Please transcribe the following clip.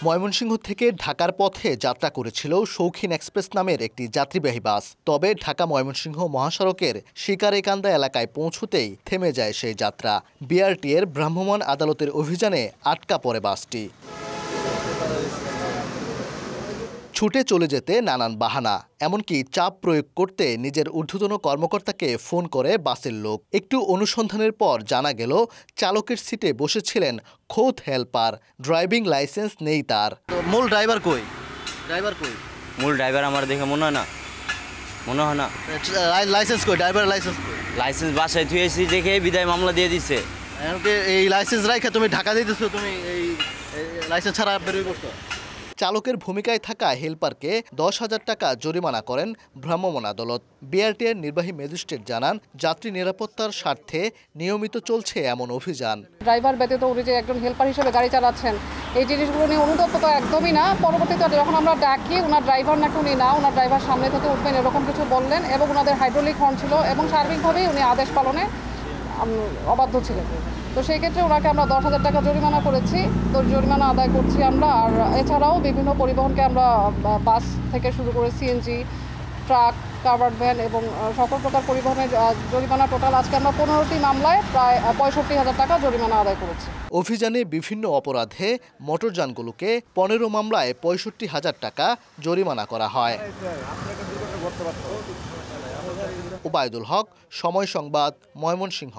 ময়মনসিংহ থেকে ঢাকার পথে যাত্রা করেছিল শৌখিন এক্সপ্রেস নামের একটি যাত্রীবাহী বাস। তবে ঢাকা ময়মনসিংহ মহাসড়কের শিকারীকান্দা এলাকায় পৌঁছতেই থেমে যায় সেই যাত্রা। বিআরটিএর ভ্রাম্যমাণ আদালতের অভিযানে আটকা পড়ে বাসটি। ছুটে চলে যেতে নানান বাহানা, এমনকি চাপ প্রয়োগ করতে নিজের ঊর্ধ্বতন কর্মকর্তাকে ফোন করে বাসের লোক। একটু অনুসন্ধানের পর জানা গেল চালকের সিটে বসেছিলেন খোদ হেল্পার। ড্রাইভিং লাইসেন্স নেই তার। মূল ড্রাইভার কই? মূল ড্রাইভার আমার দেখে মনে হয় না। লাইসেন্স কই? ড্রাইভার লাইসেন্স কই? লাইসেন্স বাসায় থুয়েছি দেখে বিদায় মামলা দিয়ে দিছে। এই লাইসেন্স রাখা তুমি ঢাকা দিতেছো, তুমি এই লাইসেন্স ছাড়া বেরোই করছো। চালকের ভূমিকায় থাকা হেলপারকে 10,000 টাকা জরিমানা করেন ভ্রাম্যমাণ আদালত। বিআরটিএর নির্বাহী ম্যাজিস্ট্রেট জানান, যাত্রী নিরাপত্তার স্বার্থে নিয়মিত চলছে এমন অভিযান। ড্রাইভার ব্যতীত উনি যে একজন হেল্পার হিসেবে গাড়ি চালাচ্ছেন, এই জিনিসগুলো নিয়ে অনুতপ্ত তো একদমই না। পরবর্তীতে যখন আমরা ডাকি, ওনার ড্রাইভার নাকি উনি না, ওনার ড্রাইভার সামনে থেকে উঠবেন এরকম কিছু বললেন, এবং ওনাদের হাইড্রোলিক হর্ন ছিল এবং সার্বিকভাবেই উনি আদেশ পালনে অবাধ্য ছিলেন। তো সেই ক্ষেত্রে ওনাকে আমরা 10,000 টাকা জরিমানা করেছি। তো জরিমানা আদায় করছি আমরা। আর এছাড়াও বিভিন্ন পরিবহনকে আমরা বাস থেকে শুরু করে সিএনজি, ট্রাক, কাভার্ড ভ্যান এবং সকল প্রকার পরিবহনের জরিমানা টোটাল আজকে আমরা 15টি মামলায় প্রায় 65,000 টাকা জরিমানা আদায় করেছি। অভিযানে বিভিন্ন অপরাধে মোটরযানগুলোকে 15 মামলায় 65,000 টাকা জরিমানা করা হয়। ওবায়দুল হক, সময় সংবাদ, ময়মনসিংহ।